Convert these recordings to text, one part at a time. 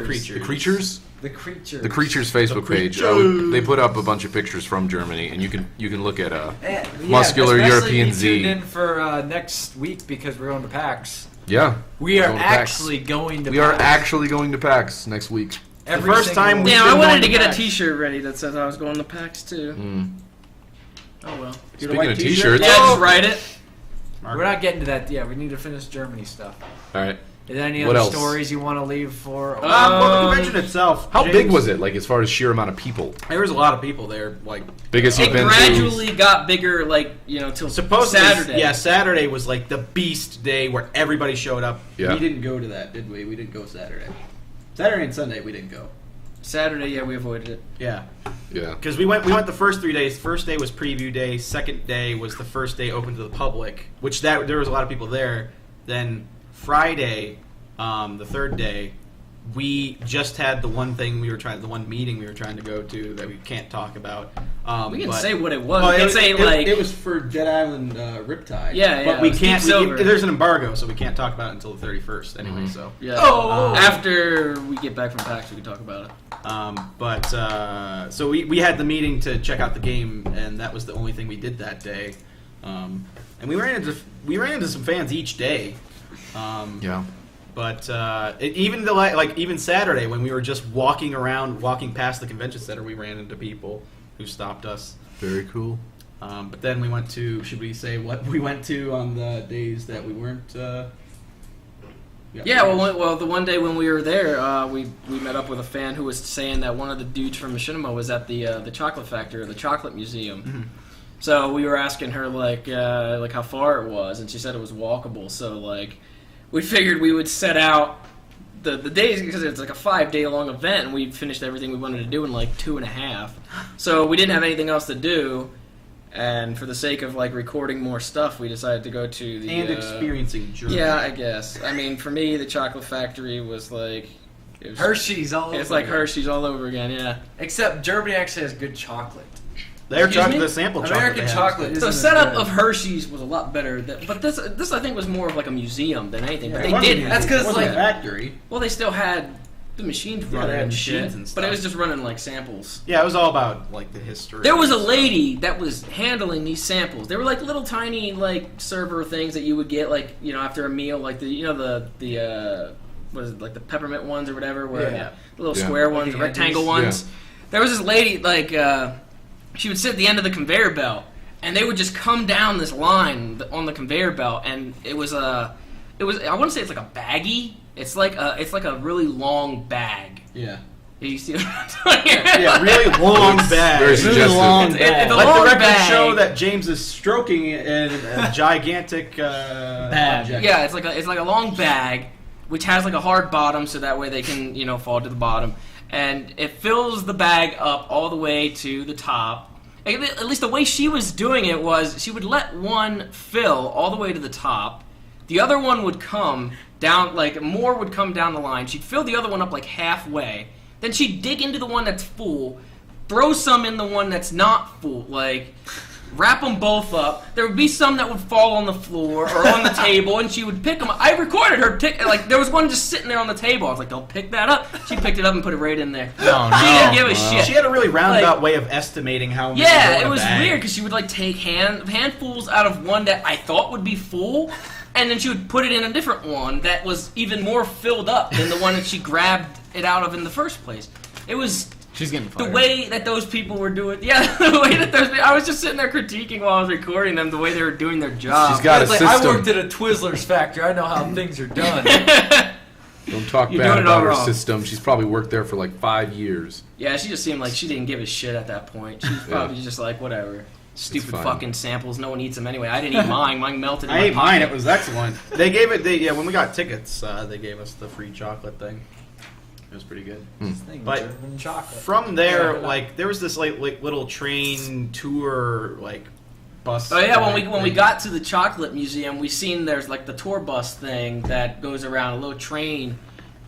creatures. The creatures? The creatures. The creatures Facebook page. They put up a bunch of pictures from Germany, and you can look at muscular European Z. Tuned in for next week because we're going to PAX. Yeah, we are actually going to. We are actually going to PAX next week. The first time we. I wanted to get a T-shirt ready that says I was going to PAX too. Oh well. Speaking of T-shirts, yeah, just write it. We're not getting to that yet. We need to finish Germany stuff. All right. Is there any other stories you want to leave for? Well, the convention itself. How big was it? Like as far as sheer amount of people? There was a lot of people there. Like biggest you've been to. It gradually got bigger, like till Saturday. Yeah, Saturday was like the beast day where everybody showed up. Yeah. We didn't go to that, did we? We didn't go Saturday. Saturday and Sunday we didn't go. Saturday, yeah, we avoided it. Yeah. Yeah. Because we went the first 3 days. First day was preview day. Second day was the first day open to the public, which there was a lot of people there. Then Friday, the third day, we just had the one meeting we were trying to go to that we can't talk about. We can say what it was. Well, we can say it was for Dead Island Riptide. Yeah, but we can't. Silver. There's an embargo, so we can't talk about it until the 31st. Anyway, so yeah. After we get back from PAX, we can talk about it. So we had the meeting to check out the game, and that was the only thing we did that day. And we ran into some fans each day. Yeah. But even Saturday when we were just walking past the convention center, we ran into people who stopped us. Very cool. But then we went to. Should we say what we went to on the days that we weren't? Well, the one day when we were there, we met up with a fan who was saying that one of the dudes from Machinima was at the chocolate factory or the chocolate museum. Mm-hmm. So we were asking her like how far it was, and she said it was walkable. So we figured we would set out the days because it's like a 5-day long event, and we finished everything we wanted to do in 2.5. So we didn't have anything else to do, and for the sake of recording more stuff, we decided to go to the experiencing Germany. Yeah, I guess. I mean, for me, the chocolate factory was Hershey's all over. It's like Hershey's all over again. Yeah. Except Germany actually has good chocolate. Their chocolate, the sample American chocolate. The setup of Hershey's was a lot better, but this I think was more of a museum than anything. Yeah, but they did. That's because a factory. Well, they still had the machines running and shit, and stuff. but it was just running samples. Yeah, it was all about the history. There was a lady that was handling these samples. They were little tiny server things that you would get after a meal, what is it, the peppermint ones or whatever, where the little square ones, the rectangle ones. Yeah. There was this lady she would sit at the end of the conveyor belt, and they would just come down this line on the conveyor belt, and it was I want to say it's like a baggie. It's like a really long bag. Yeah. You see what I'm doing? Yeah, really long bag. Very suggestive. Long bag. It's a long the records bag. show that James is stroking in a gigantic bag. Object. Yeah, it's like a long bag, which has a hard bottom, so that way they can fall to the bottom. And it fills the bag up all the way to the top. At least the way she was doing it was she would let one fill all the way to the top. The other one would come down, more would come down the line. She'd fill the other one up halfway. Then she'd dig into the one that's full, throw some in the one that's not full, wrap them both up. There would be some that would fall on the floor or on the table, and she would pick them up. I recorded her there was one just sitting there on the table. I was like, "They'll pick that up." She picked it up and put it right in there. No, she didn't give a shit. She had a really roundabout way of estimating how many. Yeah, it was weird because she would take handfuls out of one that I thought would be full, and then she would put it in a different one that was even more filled up than the one that she grabbed it out of in the first place. It was. She's getting fired. The way that those people were doing... Yeah, the way that those people... I was just sitting there critiquing while I was recording them, the way they were doing their job. She's got a system. I worked at a Twizzlers factory. I know how things are done. Don't talk bad about her system. She's probably worked there for 5 years. Yeah, she just seemed like she didn't give a shit at that point. She was probably just whatever. Stupid fucking samples. No one eats them anyway. I didn't eat mine. Mine melted in my pocket. Mine. It was excellent. They gave it... when we got tickets, they gave us the free chocolate thing. It was pretty good. But from there, there was this little train tour bus. Oh yeah, when we got to the chocolate museum, we seen there's the tour bus thing that goes around, a little train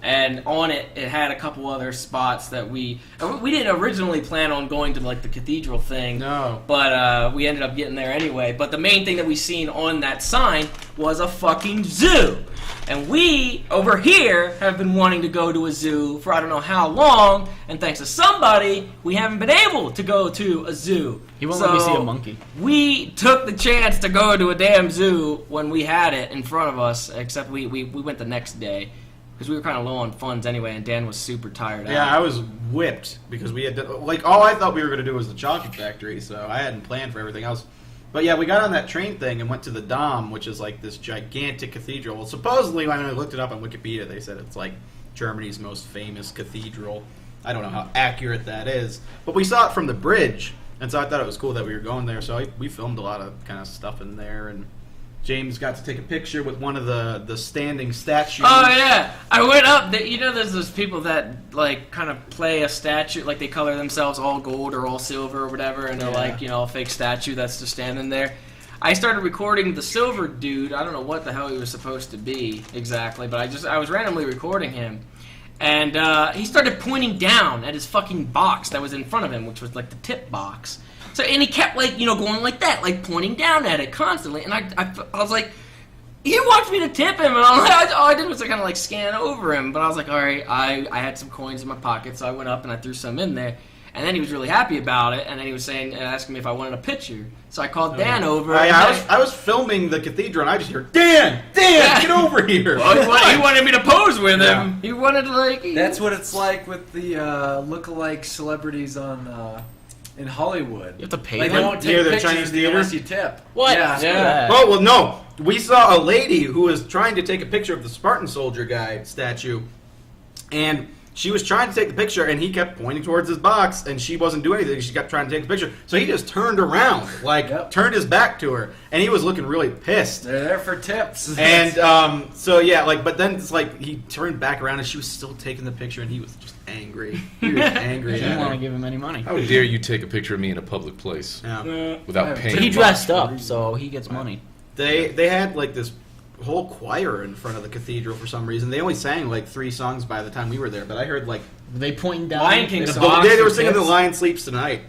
And on it, it had a couple other spots that we didn't originally plan on going to like the cathedral thing. No. But we ended up getting there anyway. But the main thing that we seen on that sign was a fucking zoo. And we, over here, have been wanting to go to a zoo for I don't know how long. And thanks to somebody, we haven't been able to go to a zoo. He won't let me see a monkey. We took the chance to go to a damn zoo when we had it in front of us, except we went the next day. Because we were kind of low on funds anyway, and Dan was super tired. Yeah, I was whipped because we had all I thought we were going to do was the chocolate factory, so I hadn't planned for everything else. But yeah, we got on that train thing and went to the Dom, which is like this gigantic cathedral. Well, supposedly when I looked it up on Wikipedia, they said it's like Germany's most famous cathedral. I don't know how accurate that is, but we saw it from the bridge, and so I thought it was cool that we were going there. So we filmed a lot of kind of stuff in there, and James got to take a picture with one of the standing statues. Oh yeah, I went up. There's those people that like kind of play a statue, like they color themselves all gold or all silver or whatever, and they're like a fake statue that's just standing there. I started recording the silver dude. I don't know what the hell he was supposed to be exactly, but I was randomly recording him, and he started pointing down at his fucking box that was in front of him, which was like the tip box. So, and he kept, like, going like that, like, pointing down at it constantly. And I was like, he wants me to tip him. And all I did was kind of, like, scan over him. But I was like, all right, I had some coins in my pocket, so I went up and I threw some in there. And then he was really happy about it. And then he was asking me if I wanted a picture. So I called Dan over. I was filming the cathedral, and I just hear, Dan, get over here. Well, he wanted me to pose with him. He wanted to, like... That's what it's like with the lookalike celebrities on... in Hollywood. You have to pay them? They won't take the pictures Chinese theater unless you tip. What? Yeah. Oh, well, no. We saw a lady who was trying to take a picture of the Spartan soldier guy statue, and she was trying to take the picture, and he kept pointing towards his box, and she wasn't doing anything. She kept trying to take the picture. So he just turned around, turned his back to her, and he was looking really pissed. They're there for tips. And but then it's like he turned back around, and she was still taking the picture, and he was just angry. He was angry. She didn't want to give him any money. How dare you take a picture of me in a public place without paying? But he dressed up, so he gets money. They had like this whole choir in front of the cathedral for some reason. They only sang like 3 songs by the time we were there, but I heard like were they pointing down Lion King they were singing "The Lion Sleeps Tonight."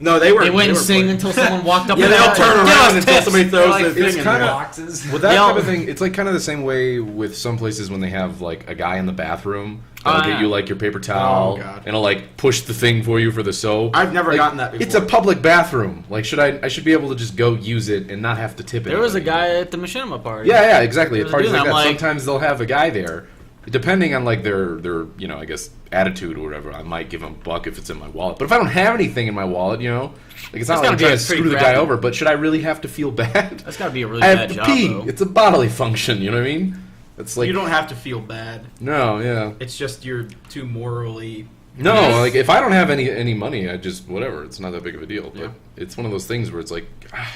No, they were. They wouldn't sing until someone walked up. Yeah, they'll turn around until somebody throws the thing in there. boxes. Well, that type of thing, it's like kind of the same way with some places when they have like a guy in the bathroom. They'll get you like your paper towel, and it'll like push the thing for you for the soap. I've never gotten that before. It's a public bathroom. Like, I should be able to just go use it and not have to tip it. There was a guy at the machinima party. Yeah, exactly. At parties like that, like, sometimes they'll have a guy there. Depending on like their I guess attitude or whatever, I might give him $1 if it's in my wallet. But if I don't have anything in my wallet, like it's not like I'm trying to screw the guy over. But should I really have to feel bad? That's got to be a really I bad have to job. pee. Though. It's a bodily function. You know what I mean? It's like you don't have to feel bad. No, yeah. It's just you're too morally. No, like if I don't have any money, I just whatever. It's not that big of a deal. But it's one of those things where it's like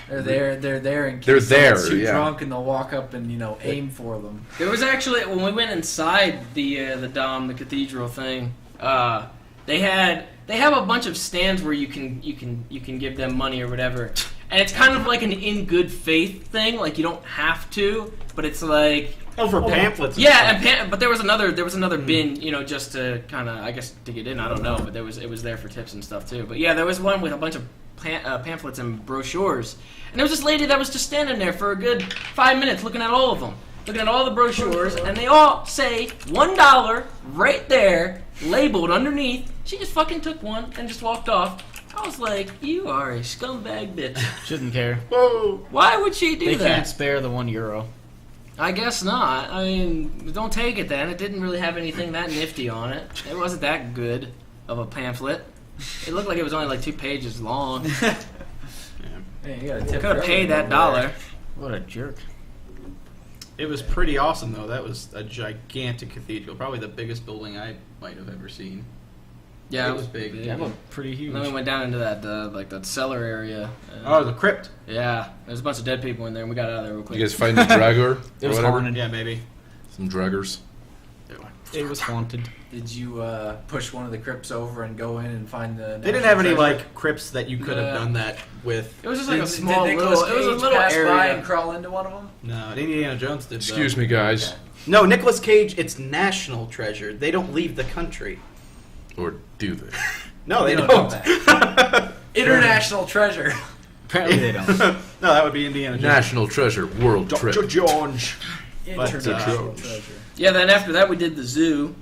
they're there in case they're there. someone's too drunk and they'll walk up and aim for them. There was actually when we went inside the Dom, the cathedral thing. They have a bunch of stands where you can give them money or whatever, and it's kind of like an in good faith thing. Like you don't have to, but it's like. Oh, for pamphlets. But there was another bin, just to kind of, I guess, to get in. I don't know, but it was there for tips and stuff too. But yeah, there was one with a bunch of pamphlets and brochures, and there was this lady that was just standing there for a good 5 minutes, looking at all of them, looking at all the brochures, and they all say $1 right there, labeled underneath. She just fucking took one and just walked off. I was like, you are a scumbag bitch. Shouldn't care. Whoa! Why would she do that? They can't spare the €1. I guess not. I mean, don't take it then. It didn't really have anything that nifty on it. It wasn't that good of a pamphlet. It looked like it was only like 2 pages long. Hey, you gotta tip could have paid that $1. What a jerk. It was pretty awesome, though. That was a gigantic cathedral. Probably the biggest building I might have ever seen. Yeah, it was big. Yeah, pretty huge. And then we went down into that that cellar area. The crypt. Yeah, there's a bunch of dead people in there, and we got out of there real quick. You guys find a dragger? It was whatever? haunted. Yeah, maybe. Some draggers. It was haunted. Did you push one of the crypts over and go in and find the? They didn't have any like crypts that you could have done that with. It was just like a small did little. Nicolas It was a Cage little pass area. by and crawl into one of them? No, Indiana Jones did. Excuse me, guys. Okay. No, Nicolas Cage. It's national treasure. They don't leave the country. Or do they? No, they don't don't. do that. International treasure. Apparently they don't. No, that would be Indiana Jones. National treasure, world trip. Dr. George. International treasure. Yeah. Then after that, we did the zoo.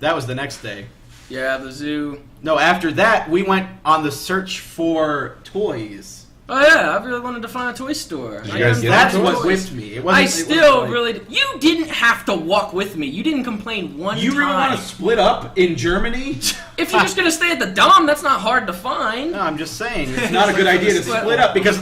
That was the next day. Yeah, the zoo. No, after that, we went on the search for toys. Oh yeah, I really wanted to find a toy store. Did you guys get That's toys? what whipped me. It wasn't, I it still wasn't like- really. You didn't have to walk with me. You didn't complain one You really time. want to split up in Germany? If you're just gonna stay at the Dom, that's not hard to find. No, I'm just saying it's not a good idea to Split. split up because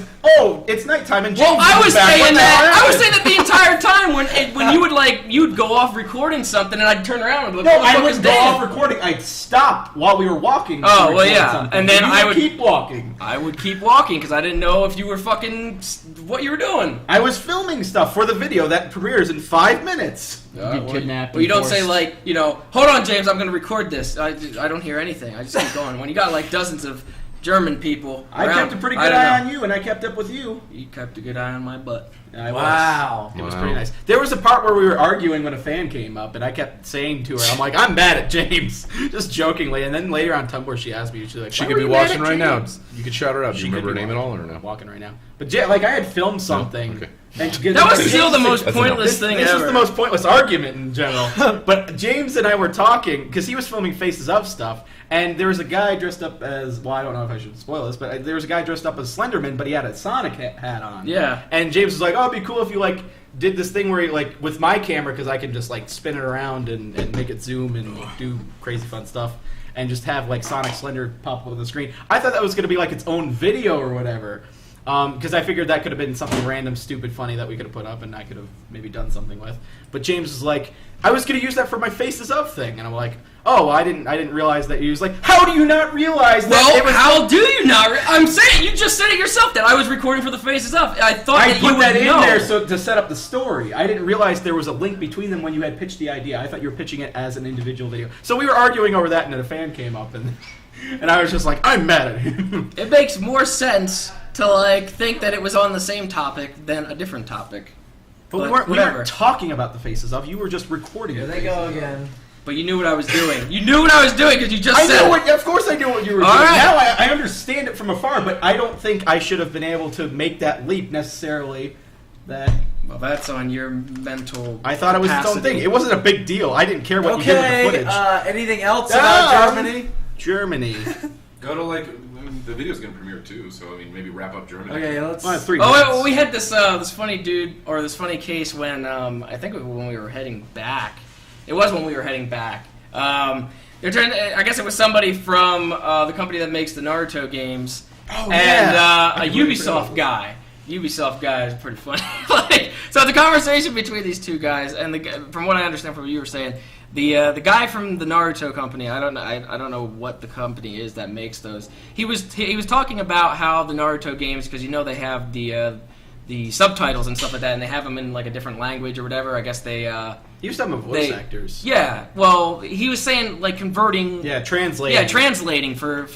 it's nighttime and Well, James I is was back. What saying the hell that. I was happened? saying that the entire time when you would you'd go off recording something and I'd turn around and be like, No, what the I fuck wouldn't is go Dan? off recording. I'd stop while we were walking. to Oh, well, record yeah. something. And then you I would- keep walking. I would keep walking because I didn't know if you were fucking what you were doing. I was filming stuff for the video that premieres in 5 minutes. Be kidnapped. Well, you don't and say forced. hold on, James, I'm going to record this. I don't hear anything. I just keep going. When you got like dozens of German people I around, kept a pretty I good don't eye know. on you, and I kept up with you. You kept a good eye on my butt. I Wow. It was Wow. pretty nice. There was a part where we were arguing when a fan came up, and I kept saying to her, I'm like, I'm mad at James. Just jokingly. And then later on Tumblr, she asked me, she's like, She "Why could were be you mad watching at right now. James?" You could shout her out. Do She you remember her could be name at all or no? Walking right now. But I had filmed something. Okay. And That was still the most That's pointless thing This ever. was the most pointless argument in general. But James and I were talking because he was filming Faces Up stuff, and there was a guy dressed up as I don't know if I should spoil this, but there was a guy dressed up as Slenderman, but he had a Sonic hat on. Yeah. And James was like, "Oh, it'd be cool if you did this thing where you with my camera because I can just spin it around and make it zoom and do crazy fun stuff." And just have Sonic Slender pop up on the screen. I thought that was going to be its own video or whatever. Because I figured that could have been something random, stupid, funny that we could have put up and I could have maybe done something with. But James was like, I was going to use that for my Faces Up thing. And I'm like, oh, I didn't realize that. He was like, how do you not realize that? Well, it was how do you not? I'm saying you just said it yourself that I was recording for the Faces Up. I thought I that you put that would in know. there to set up the story. I didn't realize there was a link between them when you had pitched the idea. I thought you were pitching it as an individual video. So we were arguing over that, and then a fan came up, and I was just like, I'm mad at him. It makes more sense to think that it was on the same topic than a different topic. But we whatever. weren't talking about the Faces Up. You were just recording Here the they Faces go Up. again. But you knew what I was doing. You knew what I was doing because you just I said know it. what. Of course, I knew what you were All doing. right. Now I understand it from afar, but I don't think I should have been able to make that leap necessarily. That Well, that's on your mental. I thought it was its own capacity. thing. It wasn't a big deal. I didn't care what you did Okay, with the footage. anything else about Germany? Germany. Go to the video's gonna premiere too, so maybe wrap up Germany. Okay, let's... Well, 3 Oh, minutes. well, we had this this funny dude or this funny case when I think when we were heading back. It was when we were heading back. They're trying. I guess it was somebody from the company that makes the Naruto games, Oh, and yeah. a Ubisoft guy. Ubisoft guy is pretty funny. So the conversation between these two guys, and from what I understand from what you were saying, the guy from the Naruto company, I don't know what the company is that makes those. He was talking about how the Naruto games, because they have the subtitles and stuff like that, and they have them in a different language or whatever. I guess they You used to have voice actors. Yeah, well, he was saying converting. Yeah, translating. Yeah, translating for